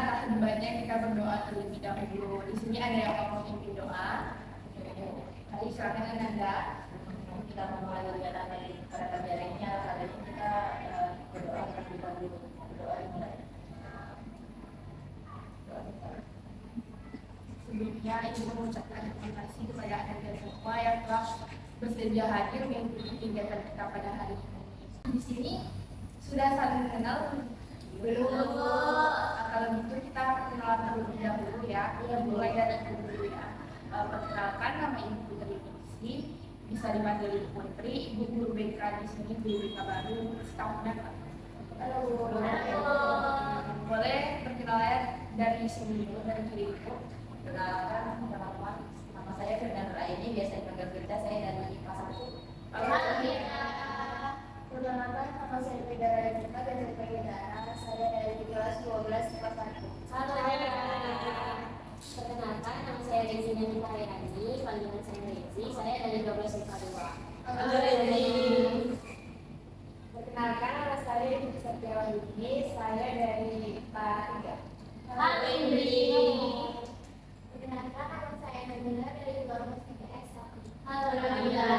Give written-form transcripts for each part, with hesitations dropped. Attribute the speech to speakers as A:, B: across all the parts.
A: tahan banyak, kita berdoa terlebih dahulu. Di sini ada yang mau memimpin doa. Kali silakan Ananda.
B: Kita memulai kegiatan dari pada jaringnya, kali ini kita berdoa terlebih dahulu. Berdoa dimulai.
A: Sebelumnya Ibu mengucapkan terima kasih kepada Anda semua yang telah bersedia hadir mengikuti kegiatan kita pada hari ini. Di sini sudah saling mengenal belum? Kalau gitu kita perkenalan terlebih dahulu ya. Mulai dari Ibu dulu ya. Perkenalkan, nama Ibu Putri Ningsi, bisa dipanggil Ibu Putri. Ibu guru BK di sini, guru BK baru setahun berapa? Halo. Boleh perkenalan dari sini dulu, dari kiri Ibu.
B: Perkenalkan, teman-teman, nama saya Firdan Raini, biasa dipanggil Firda, saya dari kelas 1.
C: Perkenalkan, nama saya Firda Raini, biasa dipanggil Dara, saya dari kelas 12 kelas 1.
D: Perkenalkan, nama saya Rezi Nyanita Reyani, panggilan saya Rezi, saya dari 12 IPA 2.
B: Halo Rezi.
C: Perkenalkan, nama saya Ibu Setiawati, saya dari IPA 3.
D: Halo Indri.
C: Perkenalkan, nama saya Nabila dari 12 IPS 1.
D: Halo Nabila.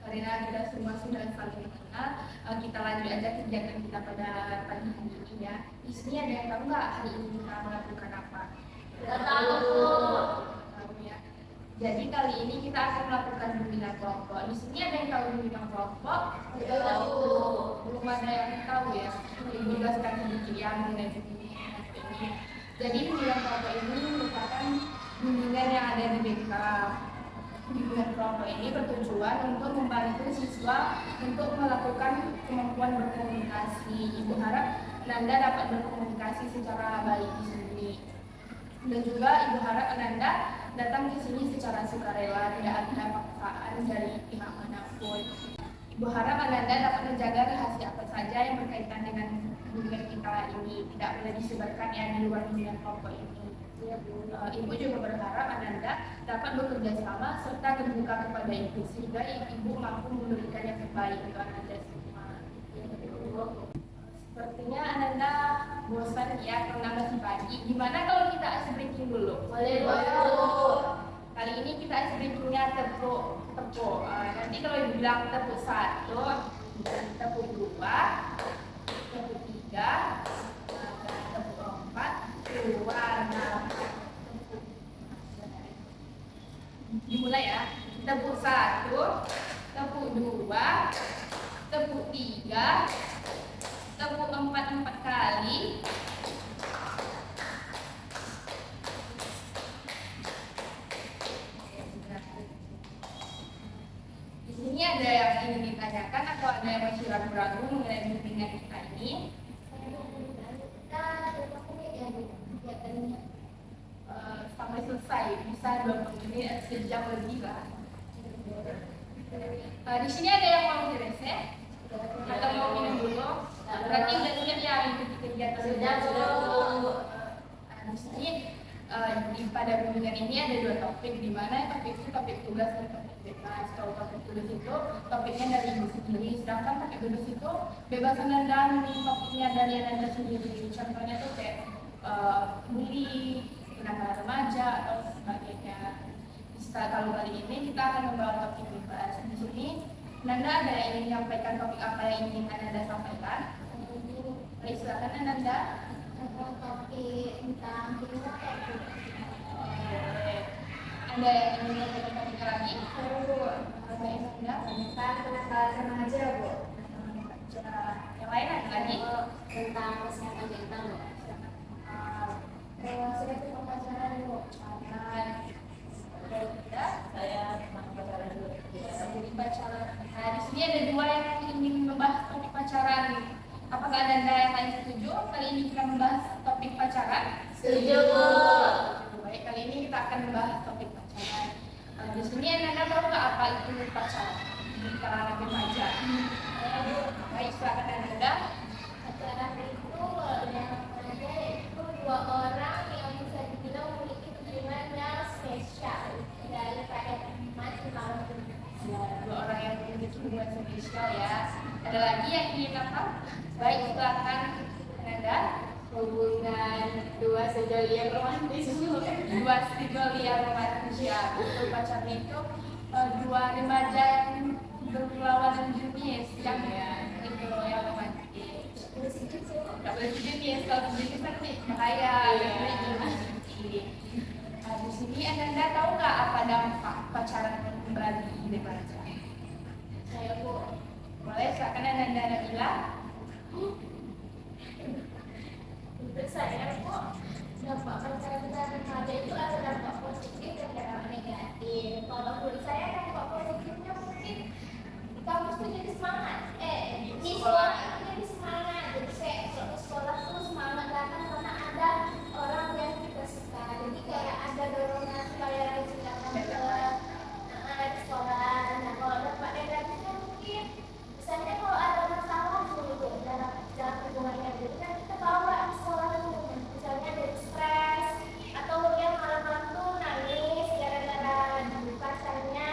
A: Karena kita semua sudah saling mengenal, kita lanjut aja kegiatan kita pada pagi hari ini ya. Di sini ada yang tahu nggak hari ini kita melakukan apa?
D: Tidak tahu.
A: Tahu ya. Jadi kali ini kita akan melakukan bimbingan kelompok. Di sini ada yang tahu bimbingan kelompok?
D: Tidak tahu.
A: Belum ada yang tahu ya. Ibu jelaskan sedikit ya mengenai bimbingan kelompok ini. Jadi bimbingan kelompok ini merupakan bimbingan yang ada di BK. Bimbingan kelompok ini bertujuan untuk membantu siswa untuk melakukan kemampuan berkomunikasi. Ibu harap Ananda dapat berkomunikasi secara baik di sini. Dan juga Ibu harap Ananda datang ke sini secara sukarela, tidak ada paksaan dari pihak manapun. Ibu harap Ananda dapat menjaga rahasia apa saja yang berkaitan dengan bimbingan kita ini, tidak boleh disebarkan ya di luar bimbingan kelompok ini. Ibu juga berharap Ananda dapat bekerja sama serta terbuka kepada Ibu sehingga Ibu mampu memberikan yang terbaik untuk Ananda semua. Sepertinya Ananda bosan ya karena masih pagi. Gimana kalau kita ice breaking dulu?
D: Boleh.
A: Kali ini kita ice breakingnya tepuk. Nanti kalau dibilang tepuk 1, tepuk 2, tepuk 3, tepuk 4, keluar. Dimulai ya. Tepuk 1, tepuk 2, tepuk 3, tepuk 4 kali. Di sini ada yang ingin ditanyakan atau ada yang masih ragu-ragu mengenai bimbingan kita ini? Sampai selesai, bisa 20 menit, sejam lebih lah. Di sini ada yang mau diresep atau mau minum dulu? Berarti udah siap ya mengikuti kegiatan di sini pada bimbingan ini ada 2 topik, di mana topik itu topik tugas dan topik bebas. Kalau topik tugas itu topiknya dari Ibu sendiri, sedangkan topik bebas itu bebas Ananda memilih topiknya dari Ananda sendiri. Contohnya tuh kayak bully, kenakalan remaja atau sebagainya. Kalau kali ini kita akan membawa topik bebas. Di sini Ananda ada yang ingin menyampaikan topik apa yang ingin Ananda sampaikan? Baik, silakan Ananda.
C: Topik tentang
A: Ada yang ingin menyampaikan topik lagi? Ada yang Anda?
C: tentang kenakalan remaja, Bu.
A: Yang lain ada lagi?
D: Tentang kesehatan mental.
C: Saya tentang pacaran, Bu.
B: Saya tentang pacaran dulu.
A: Jadi pacaran. Nah, di sini ada 2 yang ingin membahas topik pacaran. Apakah Anda yang lain setuju? Kali ini kita membahas topik pacaran.
D: Setuju, Bu.
A: Baik, kali ini kita akan membahas topik pacaran. Di sini Anda tahu nggak apa itu pacaran di kalangan remaja? Baik, silakan Anda.
C: Pacaran itu dalam remaja itu 2 orang yang bisa dibilang memiliki hubungan yang spesial daripada teman kalau
A: Ya, 2 orang yang memiliki hubungan spesial ya. Ada lagi yang ingin apa? Baik, silakan Anda.
D: hubungan dua sejoli yang romantis.
A: Dua sejoli yang romantis ya. Untuk pacarnya itu dua remaja yang berlawanan jenis yang itu yang romantis. Gak boleh sejenis, kalau sejenis kan bahaya. Nah, di sini Anda tahu nggak apa dampak pacaran bagi remaja?
C: Saya Bu.
A: Boleh silakan Anda bilang.
C: Menurut saya Bu, dampak pacaran kita remaja itu ada dampak positif dan dampak negatif. Kalau menurut saya dampak positifnya mungkin kamu tuh jadi semangat. Di sekolah itu jadi semangat. Jadi kayak kalau ke sekolah tuh semangat datang karena ada orang yang kita suka. Jadi kayak ada dorongan supaya rajin datang ke sekolah. Nah kalau dampak negatifnya mungkin misalnya kalau ada masalah gitu dalam hubungannya, jadi kan kita bawa di sekolah itu misalnya dari stres atau yang malam-malam tuh nangis gara-gara di pacarnya.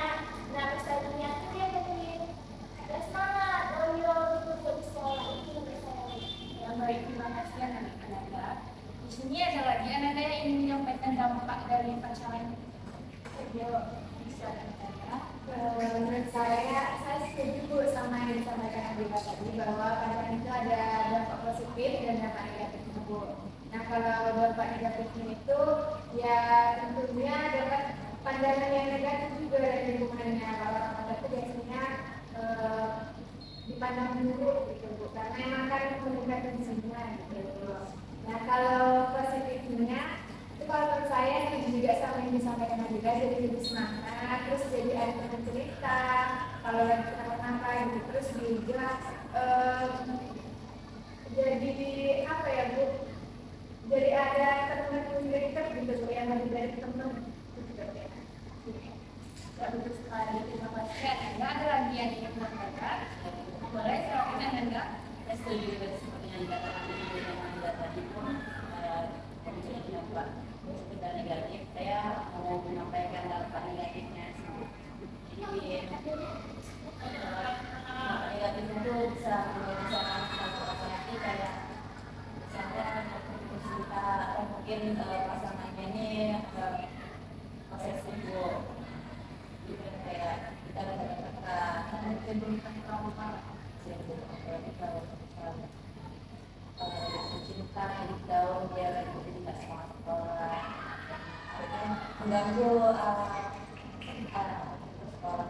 C: Nah misalnya tuh dia jadi ada semangat, loyo gitu buat di sekolah itu menurut saya.
A: Yang baik, terima kasih Anda. Di sini ada lagi Anda yang ingin menyampaikan dampak dari pacaran. Bisa Anda.
B: Menurut saya setuju Bu sama yang disampaikan Adik tadi bahwa pacaran itu ada dampak positif dan dampak negatifnya Bu. Nah kalau dampak negatifnya itu ya tentunya dapat pandangan yang negatif juga dari lingkungannya. Kalau orang pacaran itu biasanya dipandang buruk gitu Bu, karena emang kan mendekatkan semua gitu. Nah kalau positifnya itu kalau menurut saya setuju juga sama yang disampaikan Nadira, jadi lebih semangat, terus jadi ada teman cerita kalau lagi kenapa-napa gitu, terus juga jadi apa ya Bu, jadi ada teman dekat gitu Bu, yang lebih dari teman gitu ya.
A: Ya, betul sekali. Terima kasih Anda. Ada lagi yang ingin menyampaikan? Boleh silakan Anda.
B: Saya setuju dengan seperti yang dikatakan Anda tadi pun mempunyai dampak positif dan negatif. Saya mau menyampaikan dampak negatifnya. Jadi dampak negatif itu bisa menyebabkan sesuatu hati kayak misalnya cinta atau mungkin pasangannya ini posesif Bu. Jadi kayak kita kata-kata menimbulkan trauma. Cinta di tahun dia lagi tidak semangat sekolah, mengganggu sekolah.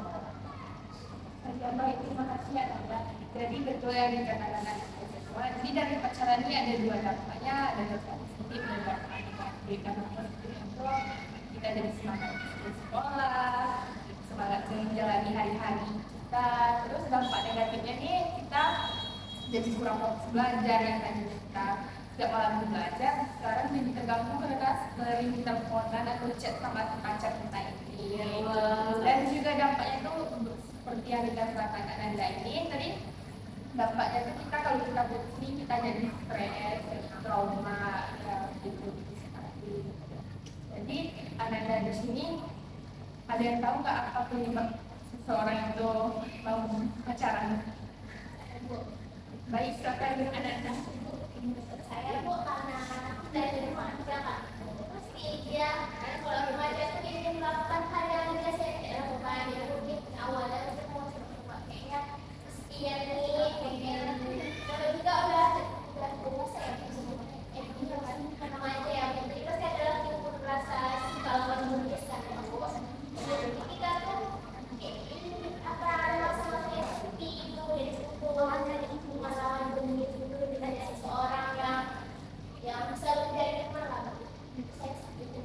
A: Baik, terima kasih Anda. Jadi betul yang dikatakan Anda semua. Jadi dari pacaran ini ada dua dampaknya, ada dampak positif dan dampak negatif. Dampak positif itu kita jadi semangat di sekolah, semangat menjalani hari-hari kita. Terus dampak negatifnya nih kita jadi kurang fokus belajar yang tadi kita setiap malam belajar, sekarang jadi terganggu karena sering kita teleponan atau chat sama pacar kita ini. Dan juga dampaknya itu seperti yang dikatakan Anda ini tadi, dampaknya itu kita kalau kita putus ini kita jadi stres, trauma, ya gitu sekali. Jadi Anda di sini ada yang tahu nggak apa penyebab seseorang itu mau pacaran? Baik, silakan Anda.
C: Saya Bu karena dari remaja kan pasti dia kalau remaja itu ingin melakukan hal yang biasa tidak lakukan. Dia mungkin awalnya itu mau coba kayaknya setia nih pengen kalau juga udah dewasa ya remaja ya jadi pasti adalah timbul rasa kalau menulis kan Bu. Jadi kita tuh apa masa-masa yang seperti itu jadi hubungan dari masalah demi itu kita ada seseorang yang bisa menjadi teman lah. Saya seperti itu.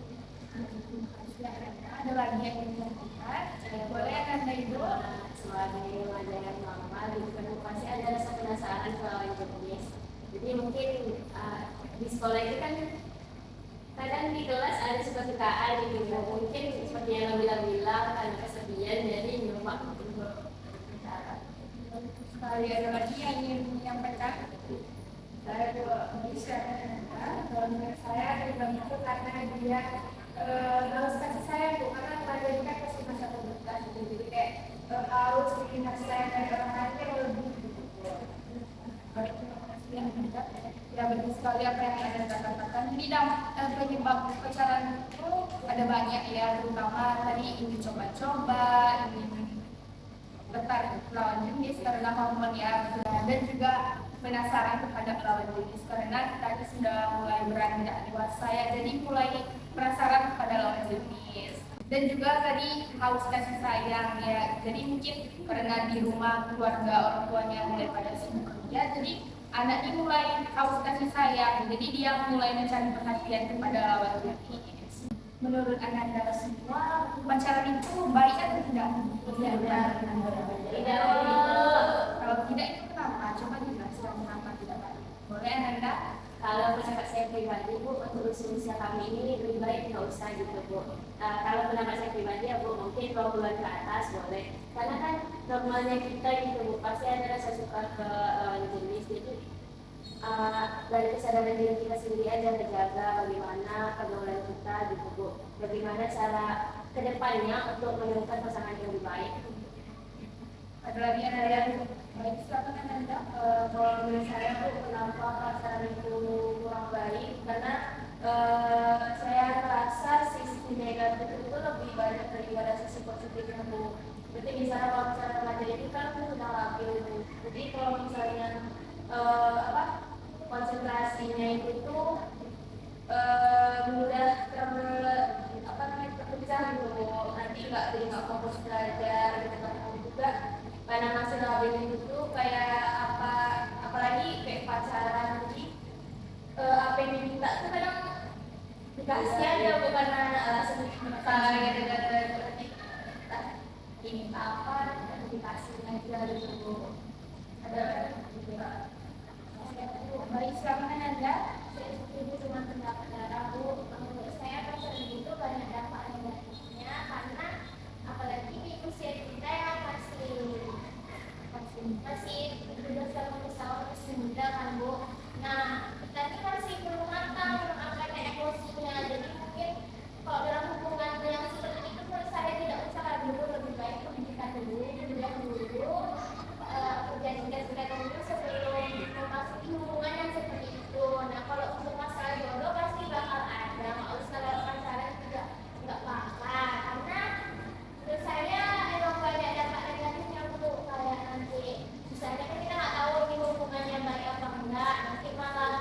A: Ada lagi yang ingin menyampaikan? Boleh Anda Ibu?
D: Sebagai remaja yang lama gitu kan pasti ada rasa penasaran kalau yang jenis. Jadi mungkin di sekolah itu kan kadang di kelas ada suka-sukaan gitu. Mungkin seperti yang bilang kan kesedihan jadi nyoba gitu.
A: Sekali ada lagi yang ingin menyampaikan? Saya juga bisa. Kalau menurut saya dibilang itu karena dia harus kasih sayang Bu, karena remaja itu kan pasti masa pubertas gitu, jadi kayak harus bikin kasih sayang dari orang lain yang lebih gitu. Terima kasih yang ya betul sekali apa yang Anda katakan. Jadi penyebab perpecahan itu ada banyak ya, terutama tadi ingin coba-coba, ingin tertarik lawan jenis karena mau melihat dan juga penasaran terhadap lawan jenis karena tadi sudah mulai beranjak dewasa ya, jadi mulai penasaran kepada lawan jenis. Dan juga tadi haus kasih sayang ya, jadi mungkin karena di rumah keluarga orang tuanya mulai pada sibuk kerja, jadi anak ini mulai haus kasih sayang, jadi dia mulai mencari perhatian kepada lawan jenis. Menurut Anda semua, pacaran itu baik atau tidak?
D: Tidak.
A: Kalau tidak itu kenapa? Coba dijelaskan kenapa tidak baik. Boleh Anda?
D: Kalau pendapat saya pribadi Bu, untuk usia kami ini lebih baik nggak usah gitu Bu. Kalau pendapat saya pribadi ya Bu, mungkin 20-an ke atas boleh. Karena kan normalnya kita gitu Bu, pasti ada rasa suka ke lawan jenis. Jadi dari kesadaran diri kita sendiri aja terjaga bagaimana pergaulan kita gitu Bu. Bagaimana cara kedepannya untuk menemukan pasangan yang lebih baik.
A: Ada lagi yang baik, silakan Anda.
C: Kalau menurut saya tuh kenapa pacaran itu kurang baik karena saya rasa sisi negatif itu lebih banyak daripada sisi positifnya Bu. Jadi misalnya kalau misalnya remaja itu kan sudah labil Bu. Jadi kalau misalnya konsentrasinya itu tuh mudah terpecah gitu Bu. Nanti nggak fokus belajar gitu kan juga. Karena masih labil itu kayak apalagi kayak pacaran nanti apa yang diminta tuh kadang dikasih aja bukan kayak ini apa dikasih aja gitu. Ada
A: Baik, silakan Anda.
C: saya setuju dengan pendapat Dara Bu. Menurut saya pacaran itu banyak dampak negatifnya karena apalagi di usia kita yang masih 17 tahun masih muda kan Bu. Nah kita ini masih belum matang akan emosinya, jadi mungkin kalau dalam hubungan yang seperti itu menurut saya tidak usah dulu, lebih baik pendidikan dulu, kuliah dulu, kerja dulu sebelum memasuki hubungan yang seperti itu. Nah kalau untuk masalah jodoh pasti bakal ada, nggak usah lewat pacaran juga nggak apa-apa karena menurut saya emang banyak dampak negatifnya Bu. Kayak nanti misalnya kan kita nggak tahu di hubungannya baik apa enggak, nanti malah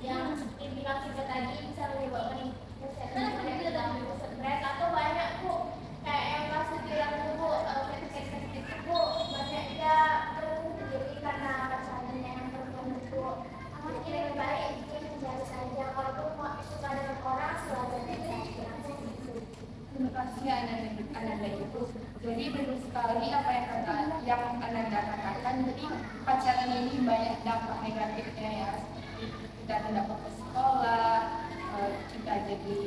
C: yang seperti bilang kita tadi bisa menyebabkan stres atau banyak Bu, kayak yang masih bilang Bu, fetish itu Bu, banyak dia berbunuh diri karena pacarannya yang tertentu. Mungkin lebih baik mungkin menjauh saja, kalaupun mau suka dengan orang selanjutnya
A: Terima kasih Anda itu. Jadi benar sekali apa yang Anda katakan. Jadi pacaran ini banyak dampak negatifnya ya. Kita tidak ke sekolah, kita jadi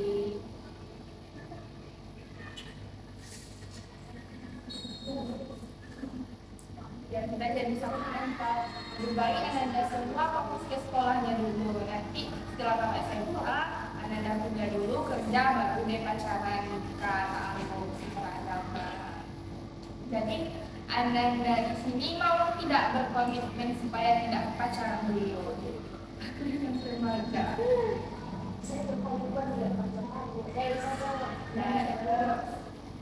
A: kita jadi sangat mental. Lebih baik Anda semua fokus ke sekolahnya dulu. Nanti setelah tamat SMA, Anda kuliah dulu, kerja, baru deh pacaran, nikah, beragama. Jadi Anda di sini mau tidak berkomitmen supaya tidak pacaran dulu. Remaja.
C: saya berkomitmen tidak pacaran.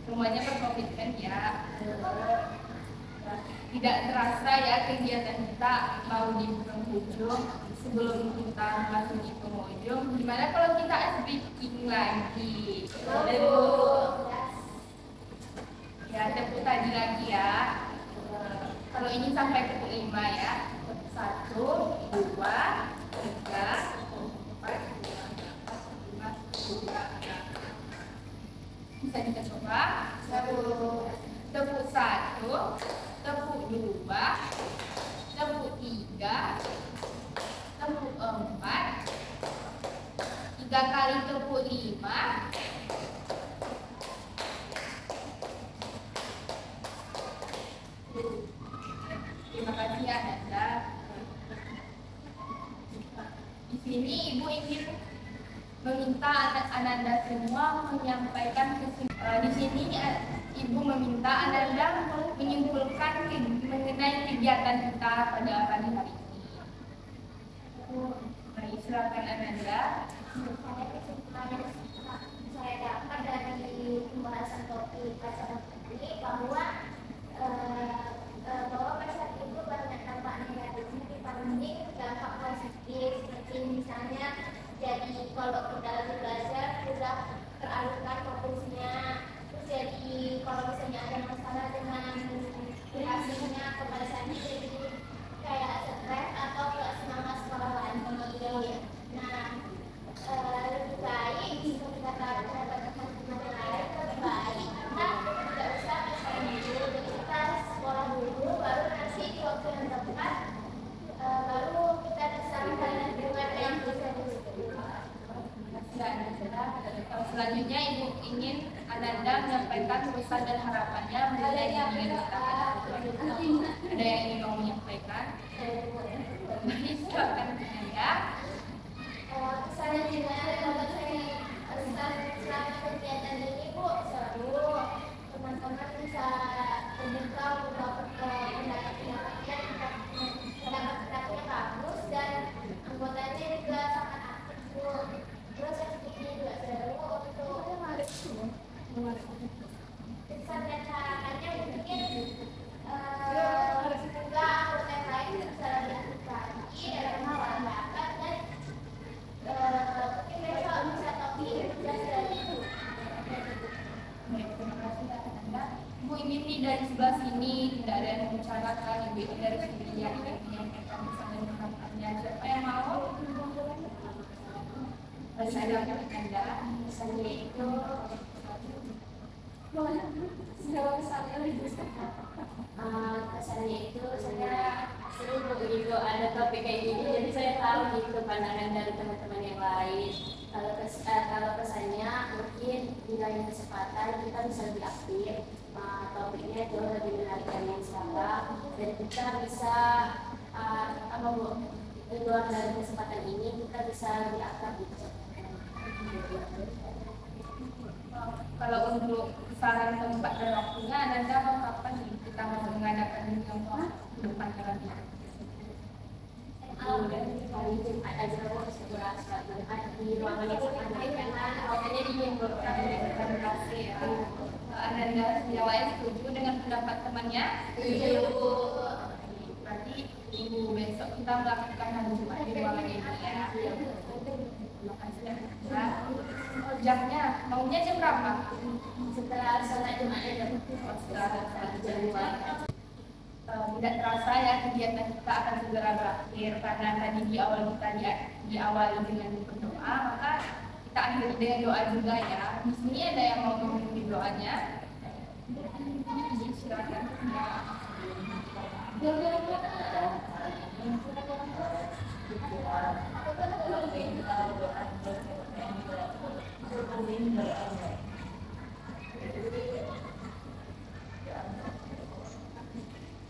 A: Semuanya berkomitmen ya. Tidak terasa ya kegiatan kita mau di penghujung. Sebelum kita masuk di penghujung, gimana kalau kita speaking lagi? Ya, tepuk tadi lagi ya. Kalau ini sampai tepuk 5 ya. 1, 2, 3, 4, 5, 6. Bisa kita coba. Tepuk 1, tepuk 2, tepuk 3, tepuk 4, 3 kali tepuk 5. Terima kasih ya Nanda. Di sini Ibu ingin meminta Ananda semua menyampaikan di sini Ibu meminta Ananda menyimpulkan mengenai kegiatan kita pada pagi hari ini. Baik, silakan Ananda.
C: Saya kesimpulan yang saya dapat dari pembahasan topik pacaran ini bahwa pacaran itu banyak dampak negatifnya dibanding dampak positif, seperti misalnya jadi kalau kita lagi belajar sudah teralihkan fokusnya, terus jadi kalau misalnya ada masalah dengan hasilnya pembahasannya jadi kayak stres atau nggak semangat sekolah lagi. Nah, lebih baik jika kita tahu terhadap teman-teman yang lain, lebih baik kita tidak usah pacaran dulu, jadi kita sekolah dulu, baru nanti di waktu yang tepat baru kita bisa menjalin hubungan yang bisa
A: Selanjutnya Ibu ingin Ananda menyampaikan pesan dan harapannya mengenai bimbingan kita. Ada yang ingin kamu menyampaikan? Silakan Ananda.
C: Saya juga kalau saya selama kegiatan ini Bu, seru, teman-teman bisa terbuka pendapat-pendapatnya bagus dan anggotanya juga sangat aktif Bu. Terus yang ini juga seru untuk pesan dan harapannya mungkin semoga anggota yang lain bisa lebih aktif lagi dalam hal pendapat dan mungkin besok bisa topik tugas dari Ibu.
A: Baik, terima kasih Ananda. Ibu ingin nih dari sebelah sini tidak ada yang membicarakan, Ibu ingin dari sini yang ingin menyampaikan pesan dan harapannya. Siapa yang mau? Silakan Ananda.
D: Pesannya itu kesannya itu saya seru begitu ada topik kayak gini, jadi saya tahu gitu pandangan dari teman-teman yang lain. Kalau pesannya mungkin di lain kesempatan kita bisa lebih aktif, topiknya itu lebih menarik dari yang sekarang, dan kita bisa di luar dari kesempatan ini kita bisa lebih aktif gitu.
A: Kalau untuk saran tempat dan waktunya, Ananda mau kapan nih kita mau mengadakan yang depan nanti?
D: Hari Jumat aja harus segera sholat Jumat di ruangan yang sama karena waktunya dingin
A: Terima kasih ya. Ananda yang lain setuju dengan pendapat temannya?
D: Setuju.
A: Berarti minggu besok kita melakukan hari Jumat di ruangan ini ya. Terima kasih ya. Jamnya, maunya jam berapa?
D: Setelah sholat Jumat itu
A: Setelah
D: jam 2.
A: Tidak terasa ya kegiatan kita akan segera berakhir karena tadi di awal dengan berdoa, maka kita akhiri dengan doa juga ya. Di sini ada yang mau memimpin doanya? Silakan.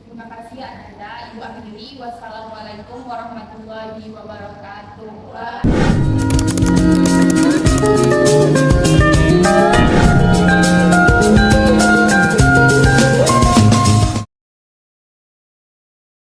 A: Terima kasih Ananda. Ibu akhiri. Wassalamualaikum warahmatullahi wabarakatuh.